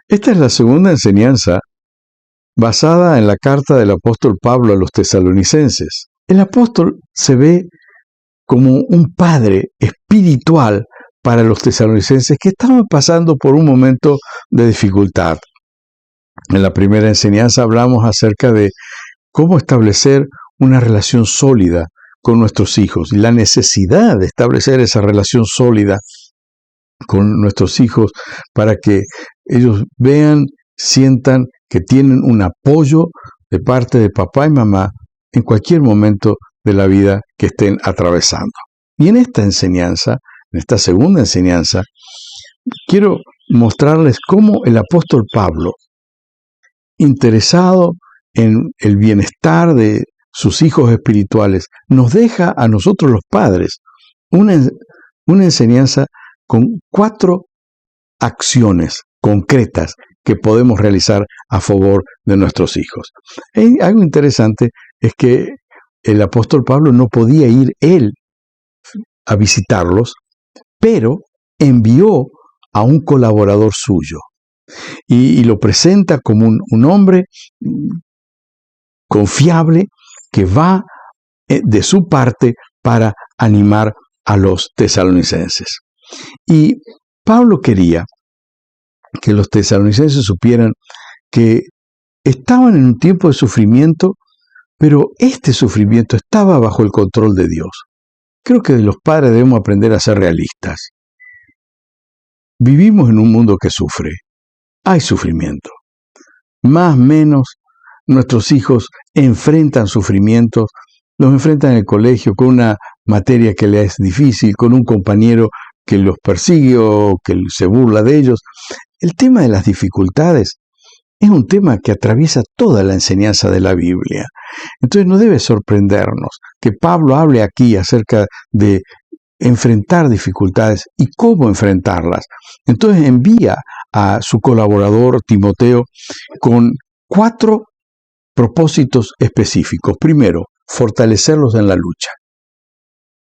Esta es la segunda enseñanza basada en la carta del apóstol Pablo a los tesalonicenses. El apóstol se ve como un padre espiritual para los tesalonicenses que estaban pasando por un momento de dificultad. En la primera enseñanza hablamos acerca de cómo establecer una relación sólida con nuestros hijos y la necesidad de establecer esa relación sólida con nuestros hijos para que ellos vean, sientan que tienen un apoyo de parte de papá y mamá en cualquier momento de la vida que estén atravesando. Y en esta enseñanza, en esta segunda enseñanza, quiero mostrarles cómo el apóstol Pablo, interesado en el bienestar de sus hijos espirituales, nos deja a nosotros los padres una enseñanza con 4 acciones concretas que podemos realizar a favor de nuestros hijos. Y algo interesante es que el apóstol Pablo no podía ir él a visitarlos, pero envió a un colaborador suyo y lo presenta como un hombre confiable que va de su parte para animar a los tesalonicenses. Y Pablo quería que los tesalonicenses supieran que estaban en un tiempo de sufrimiento, pero este sufrimiento estaba bajo el control de Dios. Creo que de los padres debemos aprender a ser realistas. Vivimos en un mundo que sufre. Hay sufrimiento. Más o menos, nuestros hijos enfrentan sufrimientos, los enfrentan en el colegio con una materia que les es difícil, con un compañero que los persigue o que se burla de ellos. El tema de las dificultades es un tema que atraviesa toda la enseñanza de la Biblia. Entonces no debe sorprendernos que Pablo hable aquí acerca de enfrentar dificultades y cómo enfrentarlas. Entonces envía a su colaborador Timoteo con 4 propósitos específicos. Primero, fortalecerlos en la lucha.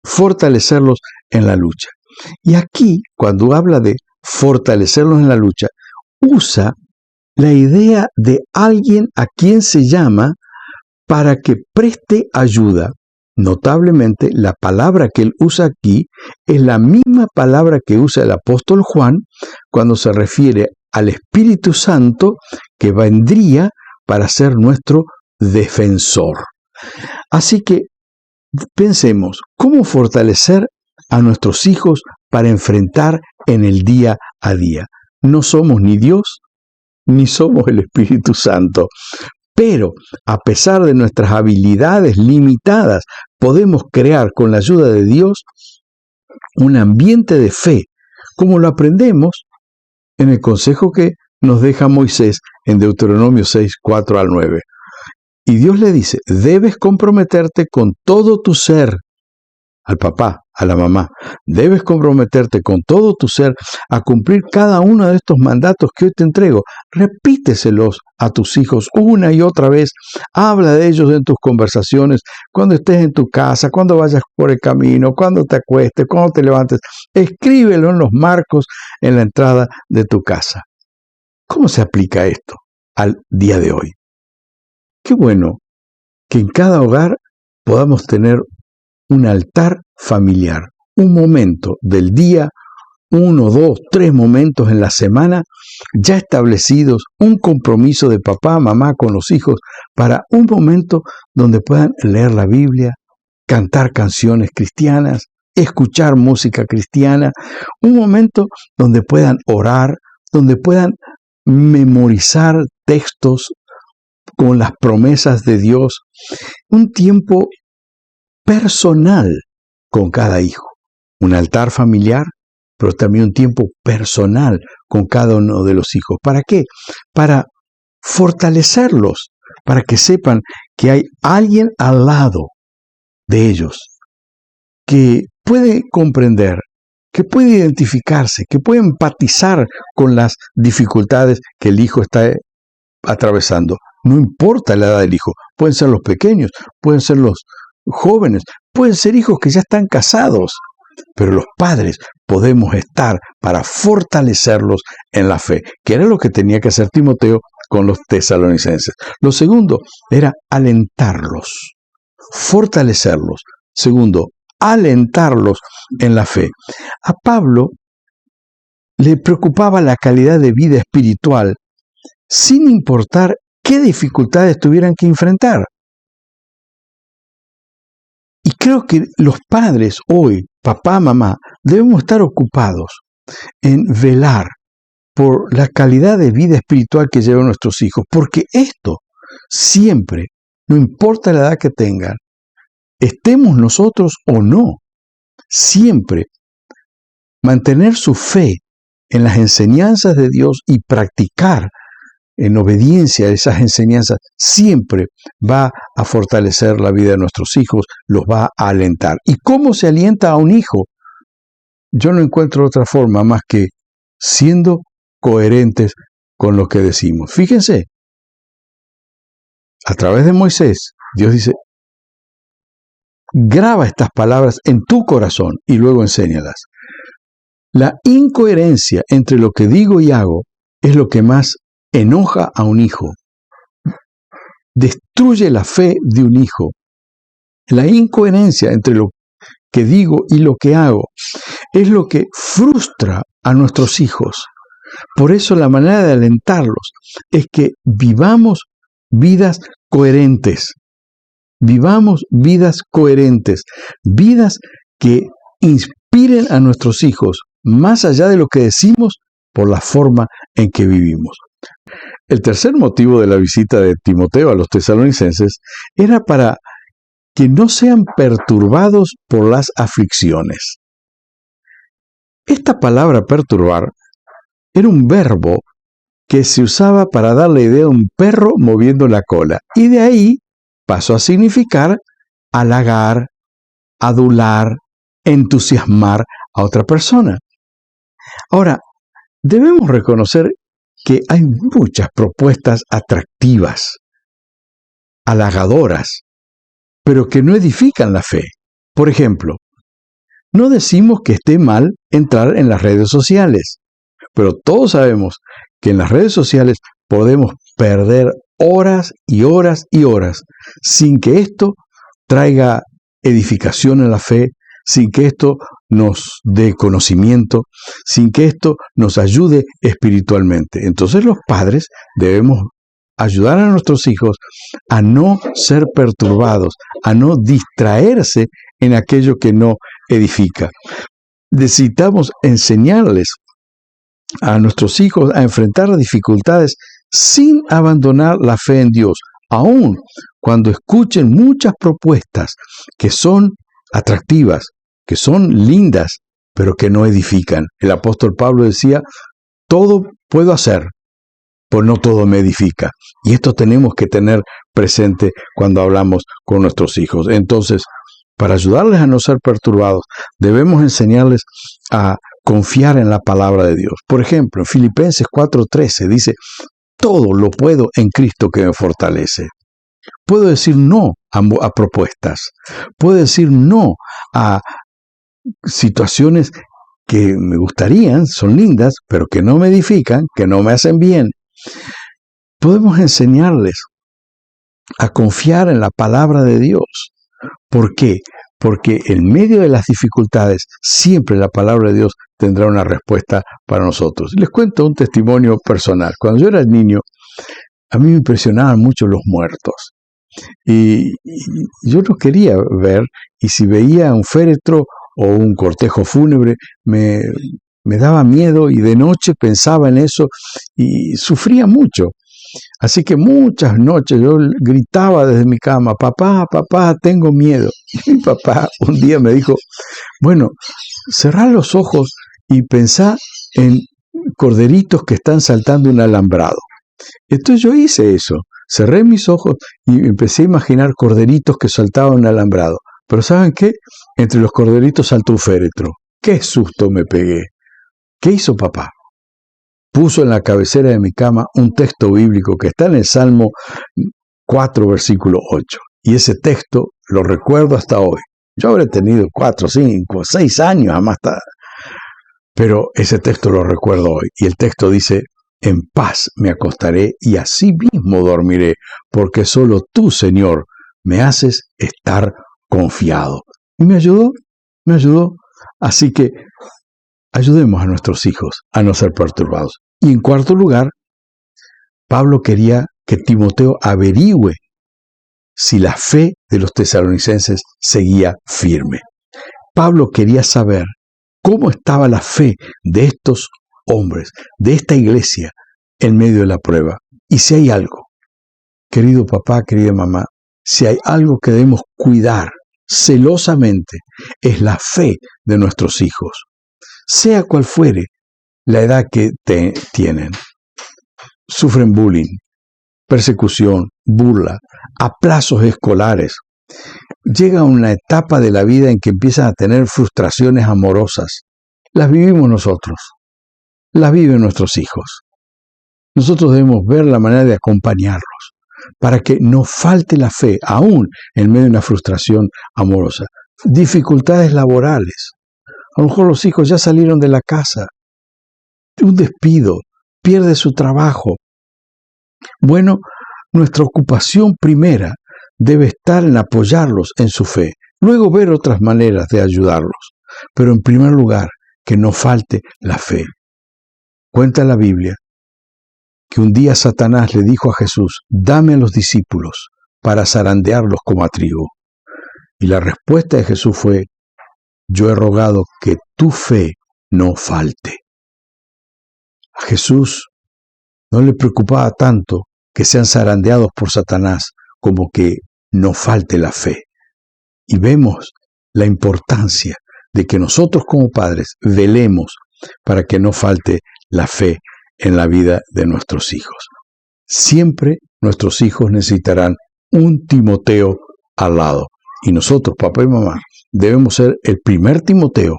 Fortalecerlos en la lucha. Y aquí, cuando habla de fortalecerlos en la lucha, usa la idea de alguien a quien se llama para que preste ayuda. Notablemente, la palabra que él usa aquí es la misma palabra que usa el apóstol Juan cuando se refiere al Espíritu Santo que vendría para ser nuestro defensor. Así que pensemos, ¿cómo fortalecer a nuestros hijos para enfrentar en el día a día? No somos ni Dios, ni somos el Espíritu Santo. Pero, a pesar de nuestras habilidades limitadas, podemos crear con la ayuda de Dios un ambiente de fe, como lo aprendemos en el consejo que nos deja Moisés en Deuteronomio 6, 4 al 9. Y Dios le dice, debes comprometerte con todo tu ser, al papá, a la mamá, debes comprometerte con todo tu ser a cumplir cada uno de estos mandatos que hoy te entrego. Repíteselos a tus hijos una y otra vez. Habla de ellos en tus conversaciones, cuando estés en tu casa, cuando vayas por el camino, cuando te acuestes, cuando te levantes. Escríbelo en los marcos en la entrada de tu casa. ¿Cómo se aplica esto al día de hoy? Qué bueno que en cada hogar podamos tener un altar familiar, un momento del día, 1, 2, 3 momentos en la semana ya establecidos, un compromiso de papá, mamá con los hijos para un momento donde puedan leer la Biblia, cantar canciones cristianas, escuchar música cristiana, un momento donde puedan orar, donde puedan memorizar textos con las promesas de Dios, un tiempo personal con cada hijo, un altar familiar, pero también un tiempo personal con cada uno de los hijos. ¿Para qué? Para fortalecerlos, para que sepan que hay alguien al lado de ellos que puede comprender, que puede identificarse, que puede empatizar con las dificultades que el hijo está atravesando. No importa la edad del hijo, pueden ser los pequeños, pueden ser los jóvenes, pueden ser hijos que ya están casados. pero los padres podemos estar para fortalecerlos en la fe, que era lo que tenía que hacer Timoteo con los tesalonicenses. Lo segundo era alentarlos, fortalecerlos. Segundo, alentarlos en la fe. A Pablo le preocupaba la calidad de vida espiritual, sin importar qué dificultades tuvieran que enfrentar. Y creo que los padres hoy, papá, mamá, debemos estar ocupados en velar por la calidad de vida espiritual que llevan nuestros hijos, porque esto siempre, no importa la edad que tengan, estemos nosotros o no, siempre mantener su fe en las enseñanzas de Dios y practicar en obediencia a esas enseñanzas, siempre va a fortalecer la vida de nuestros hijos, los va a alentar. ¿Y cómo se alienta a un hijo? Yo no encuentro otra forma más que siendo coherentes con lo que decimos. Fíjense, a través de Moisés, Dios dice, graba estas palabras en tu corazón y luego enséñalas. La incoherencia entre lo que digo y hago es lo que más enoja a un hijo. Destruye la fe de un hijo. La incoherencia entre lo que digo y lo que hago es lo que frustra a nuestros hijos. Por eso la manera de alentarlos es que vivamos vidas coherentes. Vivamos vidas coherentes, vidas que inspiren a nuestros hijos, más allá de lo que decimos, por la forma en que vivimos. El tercer motivo de la visita de Timoteo a los tesalonicenses era para que no sean perturbados por las aflicciones. Esta palabra perturbar era un verbo que se usaba para dar la idea de un perro moviendo la cola, y de ahí pasó a significar halagar, adular, entusiasmar a otra persona. Ahora, debemos reconocer que hay muchas propuestas atractivas, halagadoras, pero que no edifican la fe. Por ejemplo, no decimos que esté mal entrar en las redes sociales, pero todos sabemos que en las redes sociales podemos perder horas y horas y horas sin que esto traiga edificación en la fe, sin que esto nos dé conocimiento, sin que esto nos ayude espiritualmente. Entonces los padres debemos ayudar a nuestros hijos a no ser perturbados, a no distraerse en aquello que no edifica. Necesitamos enseñarles a nuestros hijos a enfrentar las dificultades sin abandonar la fe en Dios, aun cuando escuchen muchas propuestas que son atractivas, que son lindas, pero que no edifican. El apóstol Pablo decía, todo puedo hacer, pues no todo me edifica. Y esto tenemos que tener presente cuando hablamos con nuestros hijos. Entonces, para ayudarles a no ser perturbados, debemos enseñarles a confiar en la palabra de Dios. Por ejemplo, en Filipenses 4:13 dice, todo lo puedo en Cristo que me fortalece. Puedo decir no a propuestas. Puedo decir no a situaciones que me gustarían, son lindas, pero que no me edifican, que no me hacen bien. Podemos enseñarles a confiar en la palabra de Dios. ¿Por qué? Porque en medio de las dificultades, siempre la palabra de Dios tendrá una respuesta para nosotros. Les cuento un testimonio personal. Cuando yo era niño, a mí me impresionaban mucho los muertos. Y yo no quería ver, y si veía un féretro o un cortejo fúnebre, me daba miedo, y de noche pensaba en eso y sufría mucho. Así que muchas noches yo gritaba desde mi cama, papá, papá, tengo miedo. Y mi papá un día me dijo, bueno, cerrá los ojos y pensá en corderitos que están saltando un alambrado. Entonces yo hice eso, cerré mis ojos y empecé a imaginar corderitos que saltaban un alambrado. Pero ¿saben qué? Entre los corderitos saltó un féretro. ¡Qué susto me pegué! ¿Qué hizo papá? Puso en la cabecera de mi cama un texto bíblico que está en el Salmo 4, versículo 8. Y ese texto lo recuerdo hasta hoy. Yo habré tenido 4, 5, 6 años a más tarde. Pero ese texto lo recuerdo hoy. Y el texto dice, en paz me acostaré y así mismo dormiré, porque solo tú, Señor, me haces estar confiado. Y me ayudó. Así que ayudemos a nuestros hijos a no ser perturbados. Y en cuarto lugar, Pablo quería que Timoteo averigüe si la fe de los tesalonicenses seguía firme. Pablo quería saber cómo estaba la fe de estos hombres, de esta iglesia, en medio de la prueba. Y si hay algo, querido papá, querida mamá, si hay algo que debemos cuidar celosamente, es la fe de nuestros hijos, sea cual fuere la edad que tienen. Sufren bullying, persecución, burla, aplazos escolares. Llega una etapa de la vida en que empiezan a tener frustraciones amorosas. Las vivimos nosotros, las viven nuestros hijos. Nosotros debemos ver la manera de acompañarlos para que no falte la fe, aún en medio de una frustración amorosa. Dificultades laborales. A lo mejor los hijos ya salieron de la casa. Un despido, pierde su trabajo. Bueno, nuestra ocupación primera debe estar en apoyarlos en su fe, luego ver otras maneras de ayudarlos, pero en primer lugar, que no falte la fe. Cuenta la Biblia que un día Satanás le dijo a Jesús, dame a los discípulos para zarandearlos como a trigo. Y la respuesta de Jesús fue, yo he rogado que tu fe no falte. A Jesús no le preocupaba tanto que sean zarandeados por Satanás como que no falte la fe. Y vemos la importancia de que nosotros como padres velemos para que no falte la fe en la vida de nuestros hijos. Siempre nuestros hijos necesitarán un Timoteo al lado. Y nosotros, papá y mamá, debemos ser el primer Timoteo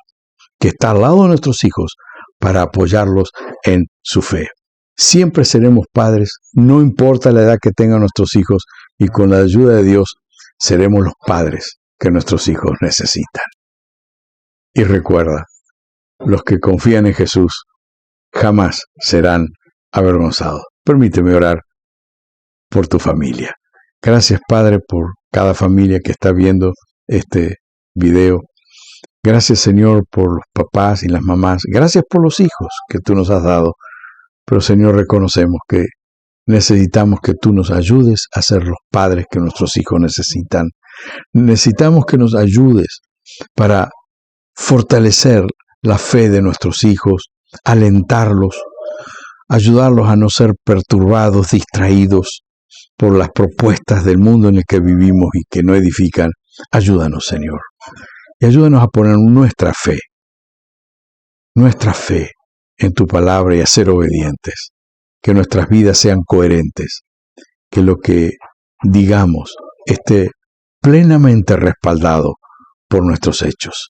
que está al lado de nuestros hijos para apoyarlos en su fe. Siempre seremos padres, no importa la edad que tengan nuestros hijos, y con la ayuda de Dios seremos los padres que nuestros hijos necesitan. Y recuerda, los que confían en Jesús jamás serán avergonzados. Permíteme orar por tu familia. Gracias, Padre, por cada familia que está viendo este video. Gracias, Señor, por los papás y las mamás. Gracias por los hijos que tú nos has dado. Pero, Señor, reconocemos que necesitamos que tú nos ayudes a ser los padres que nuestros hijos necesitan. Necesitamos que nos ayudes para fortalecer la fe de nuestros hijos, alentarlos, ayudarlos a no ser perturbados, distraídos por las propuestas del mundo en el que vivimos y que no edifican. Ayúdanos, Señor. Y ayúdanos a poner nuestra fe en tu palabra y a ser obedientes. Que nuestras vidas sean coherentes. Que lo que digamos esté plenamente respaldado por nuestros hechos.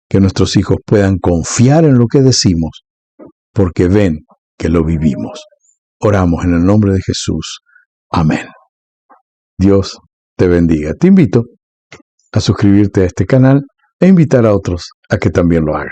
Que nuestros hijos puedan confiar en lo que decimos porque ven que lo vivimos. Oramos en el nombre de Jesús. Amén. Dios te bendiga. Te invito a suscribirte a este canal e invitar a otros a que también lo hagan.